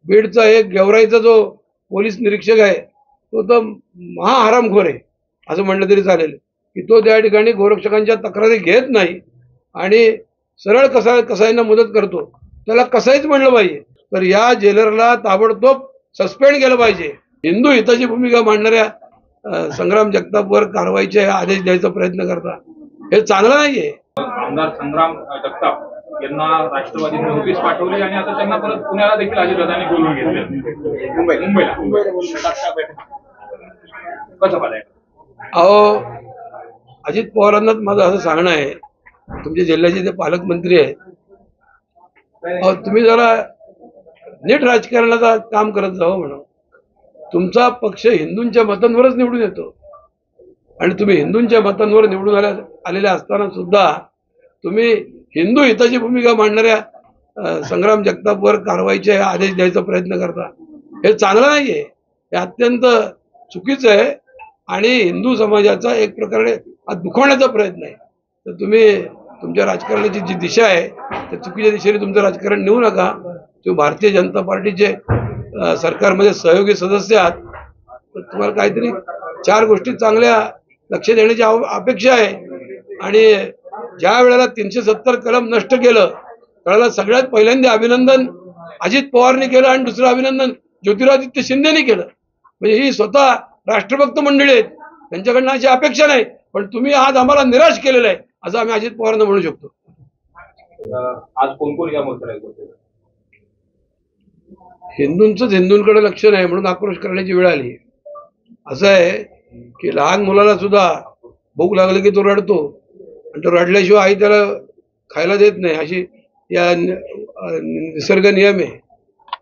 बीडचा एक गेवराईचा जो पोलीस निरीक्षक आहे तो तर महाहरामखोर आहे असं म्हणलं तरी चालेल की तो त्या ठिकाणी गोरक्षकांच्या तक्रारी घेत नाही आणि सरळ कसाईंना मदत करतो. त्याला कसाईच म्हणलं पाहिजे. तर या जेलरला ताबडतोब सस्पेंड केलं पाहिजे. हिंदू हिताची भूमिका मांडणाऱ्या संग्राम जगतापवर कारवाईचे आदेश द्यायचा प्रयत्न करता हे चांगलं नाहीये. आमदार संग्राम जगताप यांना राष्ट्रवादीने नोटीस पाठवली आणि आता त्यांना परत पुण्याला देखील अजितदादांनी बोलवून घेतले मुंबईला. कसं पाहिजे? अहो, अजित पवारांनाच माझं असं सांगणं आहे, तुमच्या जिल्ह्याचे ते पालकमंत्री आहेत, तुम्ही जरा नीट राजकारणाचं काम करत जावं म्हणून. तुमचा पक्ष हिंदूंच्या मतांवरच निवडून येतो आणि तुम्ही हिंदूंच्या मतांवर निवडून आलेल्या असताना सुद्धा तुम्ही हिंदू हिताची भूमिका मांडणाऱ्या संग्राम जगतापवर कारवाईचे आदेश द्यायचा प्रयत्न करता हे चांगलं नाहीये. हे अत्यंत चुकीचं आहे आणि हिंदू समाजाचा एक प्रकारे दुखवण्याचा प्रयत्न आहे. तर तुम्ही तुमच्या राजकारणाची जी दिशा आहे त्या चुकीच्या दिशेने तुमचं राजकारण नेऊ नका. तुम्ही भारतीय जनता पार्टीचे सरकारमध्ये सहयोगी सदस्य आहात, तर तुम्हाला काहीतरी 4 गोष्टी चांगल्या लक्ष देण्याची अपेक्षा आहे. आणि ज्या वेळेला 370 कलम नष्ट केलं त्यावेळेला सगळ्यात पहिल्यांदा अभिनंदन अजित पवारने केलं आणि दुसरं अभिनंदन ज्योतिरादित्य शिंदेने केलं. म्हणजे ही स्वतः राष्ट्रभक्त मंडळी आहेत, त्यांच्याकडनं अशी अपेक्षा नाही. पण तुम्ही आज आम्हाला निराश केलेलं आहे असं आम्ही अजित पवारांना म्हणू शकतो. आज कोण कोण या मोर्चाला? हिंदूंचंच हिंदूंकडे लक्ष नाही म्हणून आक्रोश करण्याची वेळ आली. असं आहे की लहान मुलाला सुद्धा भूक लागली की तो रडतो आणि तो रडल्याशिवाय आई त्याला खायला देत नाही, अशी या निसर्ग नियम आहे.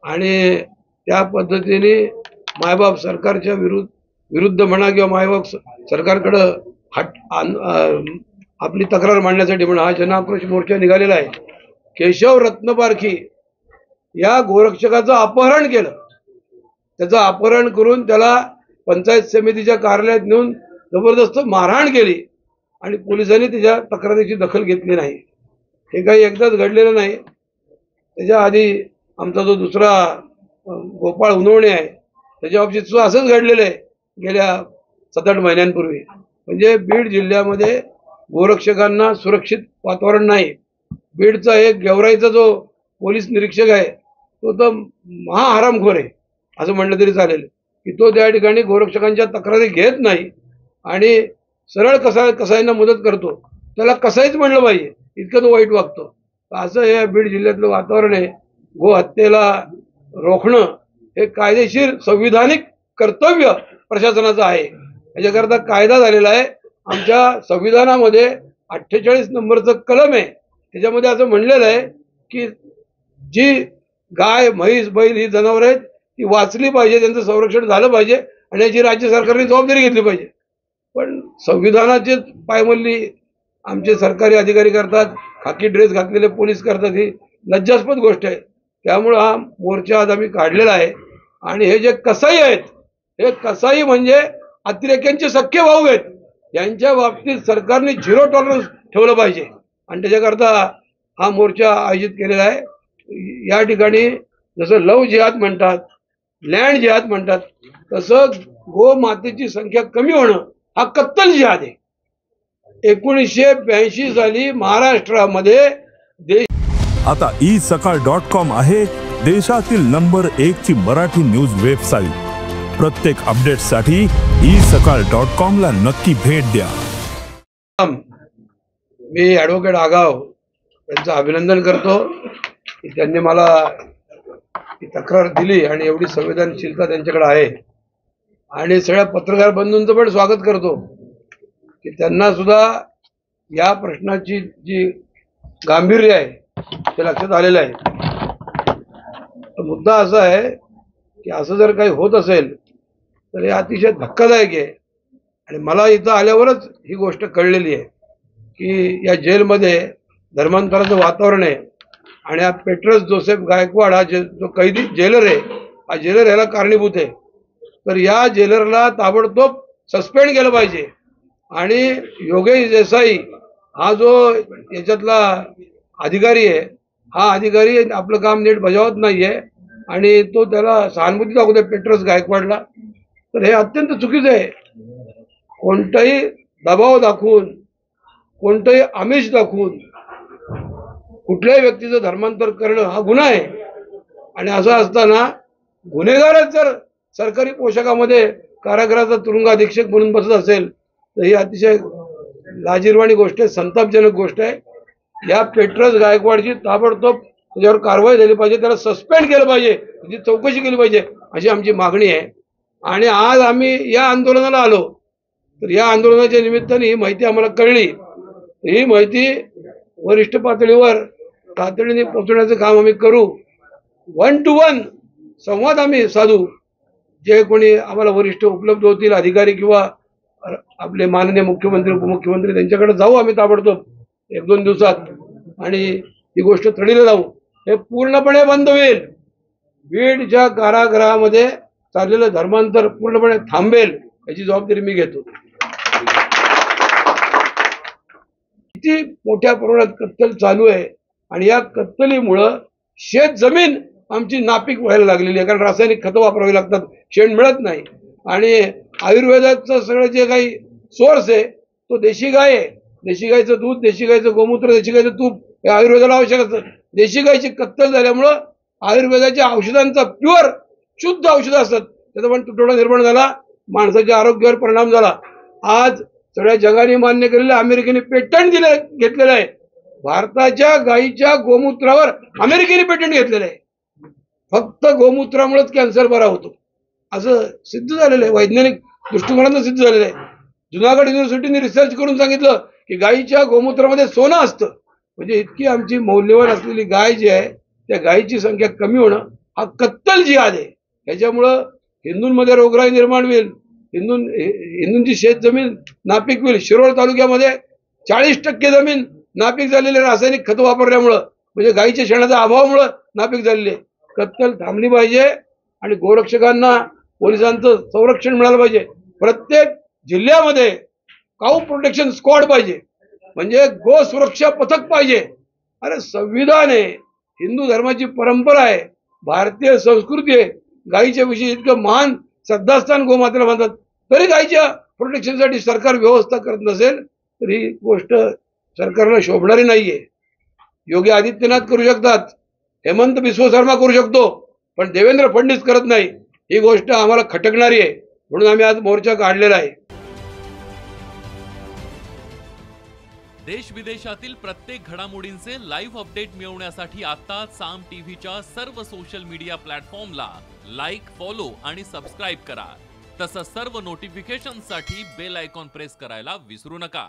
आणि त्या पद्धतीने मायबाप सरकारच्या विरुद्ध म्हणा किंवा मायबाप सरकारकडं आपली तक्रार मांडण्यासाठी म्हणा हा जनआक्रोश मोर्चा निघालेला आहे. केशव रत्नपारखी या गोरक्षकाचं अपहरण केलं, त्याचं अपहरण करून त्याला पंचायत समितीच्या कार्यालयात नेऊन जबरदस्त मारहाण केली आणि पोलिसांनी त्याच्या तक्रारीची दखल घेतली नाही. हे काही एकदाच घडलेलं नाही. त्याच्या आधी आमचा जो दुसरा गोपाळ उनवणे आहे त्याच्या बाबतीत सुद्धा असंच घडलेलं आहे गेल्या 7-8 महिन्यांपूर्वी. म्हणजे बीड जिल्ह्यामध्ये गोरक्षकांना सुरक्षित वातावरण नाही. बीडचा एक गेवराईचा जो पोलीस निरीक्षक आहे तो तर महाहरामखोर आहे असं म्हणलं तरी चालेल की तो त्या ठिकाणी गोरक्षकांच्या तक्रारी घेत नाही आणि सरळ कसाईंना मदत करतो. त्याला कसाईच म्हणलं पाहिजे, इतकं तो वाईट वागतो. असं हे बीड जिल्ह्यातलं वातावरण आहे. गो हत्येला रोखणं हे कायदेशीर संविधानिक कर्तव्य प्रशासनाचं आहे. याच्याकरता कायदा झालेला आहे. आमच्या संविधानामध्ये 48 नंबरचं कलम आहे, त्याच्यामध्ये असं म्हणलेलं आहे की जी गाय म्हैस बैल ही जनावर आहेत ती वाचली पाहिजे, त्यांचं संरक्षण झालं पाहिजे आणि याची राज्य सरकारने जबाबदारी घेतली पाहिजे. पण संविधानाचे पायमल्ली आमचे सरकारी अधिकारी करतात, खाकी ड्रेस घातलेले पोलीस करतात, ही लज्जास्पद गोष्ट आहे. त्यामुळं हा मोर्चा आज आम्ही काढलेला आहे. आणि हे जे कसाई आहेत हे कसाई म्हणजे अतिरेक्यांचे सख्खे भाऊ आहेत. यांच्या बाबतीत सरकारने 0 टॉलरन्स ठेवलं पाहिजे आणि त्याच्याकरता हा मोर्चा आयोजित केलेला आहे. या ठिकाणी जसं लव जिहाद म्हणतात, लँड जिहाद म्हणतात, तसं गो मातेची संख्या कमी होणं हा कत्तल जिहाद आहे. 1982 साली महाराष्ट्रामध्ये आता isakal.com आहे देशातील नंबर 1 ची मराठी न्यूज वेबसाईट. प्रत्येक अपडेटसाठी isakal.com ला नक्की भेट द्या. मी ॲडव्होकेट आगाव यांचं अभिनंदन करतो की त्यांनी मला ही तक्रार दिली आणि एवढी संवेदनशीलता त्यांच्याकडे आहे. आणि सगळ्या पत्रकार बंधूंचं पण स्वागत करतो की त्यांना सुद्धा या प्रश्नाची जी गांभीर्य आहे ते लक्षात आलेलं आहे. मुद्दा असा आहे की असं जर काही होत असेल तर हे अतिशय धक्कादायक आहे. आणि मला इथं आल्यावरच ही गोष्ट कळलेली आहे की या जेलमध्ये धर्मांतराचं वातावरण आहे आणि हा पेट्रस जोसेफ गायकवाड हा जो कैदी जेलर आहे हा जेलर याला कारणीभूत आहे. तर या जेलरला ताबडतोब सस्पेंड केलं पाहिजे. आणि योगेश देसाई हा जो याच्यातला अधिकारी आहे हा अधिकारी आपलं काम नीट बजावत नाहीये आणि तो त्याला सहानुभूती दाखवतोय पेट्रोस गायकवाडला, तर हे अत्यंत चुकीचं आहे. कोणताही दबाव दाखवून, कोणतंही आमिष दाखवून कुठल्याही व्यक्तीचं धर्मांतर करणं हा गुन्हा आहे. आणि असं असताना गुन्हेगारच जर सरकारी पोशाखामध्ये कारागृहाचा तुरुंग अधीक्षक म्हणून बसत असेल तर ही अतिशय लाजिरवाणी गोष्ट आहे, संतापजनक गोष्ट आहे. या पेट्रोस गायकवाडची ताबडतोब त्याच्यावर कारवाई झाली पाहिजे, त्याला सस्पेंड केलं पाहिजे, त्याची चौकशी केली पाहिजे अशी आमची मागणी आहे. आणि आज आम्ही या आंदोलनाला आलो, तर या आंदोलनाच्या निमित्ताने ही माहिती आम्हाला कळली. ही माहिती वरिष्ठ पातळीवर तातडीने पोहोचवण्याचं काम आम्ही करू. 1 to 1 संवाद आम्ही साधू. जे कोणी आम्हाला वरिष्ठ उपलब्ध होतील, अधिकारी किंवा आपले माननीय मुख्यमंत्री उपमुख्यमंत्री, त्यांच्याकडे जाऊ आम्ही ताबडतोब 1-2 दिवसात आणि ही गोष्ट तडीला लावू. हे पूर्णपणे बंद होईल. बीडच्या कारागृहामध्ये चाललेलं धर्मांतर पूर्णपणे थांबेल याची जबाबदारी मी घेतो. किती मोठ्या प्रमाणात कत्तल चालू आहे आणि या कत्तलीमुळं शेत जमीन आमची नापीक व्हायला लागलेली आहे, कारण रासायनिक खतं वापरावी लागतात, शेण मिळत नाही. आणि आयुर्वेदाचं सगळं जे काही सोर्स आहे तो देशी गाय आहे. देशी गायचं दूध, देशी गायचं गोमूत्र, देशी गायचं तूप हे आयुर्वेदाला आवश्यक असतं. देशी गायची कत्तल झाल्यामुळं आयुर्वेदाच्या औषधांचा प्युअर शुद्ध औषधं असतात, त्याचा पण तुटवडा निर्माण झाला, माणसाच्या आरोग्यावर परिणाम झाला. आज सगळ्या जगाने मान्य केलेलं, अमेरिकेने पेटंट घेतलेलं आहे. भारताच्या गायीच्या गोमूत्रावर अमेरिकेने पेटंट घेतलेलं आहे. फक्त गोमूत्रामुळेच कॅन्सर बरा होतो असं सिद्ध झालेलं आहे, वैज्ञानिक दृष्टिकोनातून सिद्ध झालेलं आहे. जुनागड युनिव्हर्सिटीने रिसर्च करून सांगितलं की गायीच्या गोमूत्रामध्ये सोनं असतं. म्हणजे इतकी आमची मौल्यवान असलेली गाय जी आहे त्या गायीची संख्या कमी होणं हा कत्तल जिहाद आहे. याच्यामुळं हिंदूंमध्ये रोगराई निर्माण होईल, हिंदूंची शेत जमीन नापीक होईल. शिरोळ तालुक्यामध्ये 40% जमीन नापीक झालेली रासायनिक खतं वापरल्यामुळं, म्हणजे गायीच्या शेणाच्या अभावामुळं नापीक झालेली आहे. कत्तल थांबली पाहिजे आणि गोरक्षकांना पोलिसांचं संरक्षण मिळालं पाहिजे. प्रत्येक जिल्ह्यामध्ये काऊ प्रोटेक्शन स्क्वॉड पाहिजे, म्हणजे गो सुरक्षा पथक पाहिजे. अरे संविधान आहे, हिंदू धर्माची परंपरा आहे, भारतीय संस्कृती आहे. गायीच्या विषयी इतकं महान श्रद्धास्थान गोमातेला मानतात, तरी गायीच्या प्रोटेक्शनसाठी सरकार व्यवस्था करत नसेल तर ही गोष्ट सरकारला शोभणारी नाहीये. योगी आदित्यनाथ करू शकतात, हेमंत बिस्व शर्मा करू शकतो, पण देवेंद्र फडणवीस करत नाही. ही गोष्ट आम्हाला खटकणारी आहे, म्हणून आम्ही आज मोर्चा काढलेला आहे. देश विदेशातील प्रत्येक घडामोडींचे लाईव्ह अपडेट मिळवण्यासाठी आता साम टीव्हीच्या सर्व सोशल मीडिया प्लॅटफॉर्मला लाईक, फॉलो आणि सबस्क्राईब करा. तसंच सर्व नोटिफिकेशनसाठी बेल आयकॉन प्रेस करायला विसरू नका.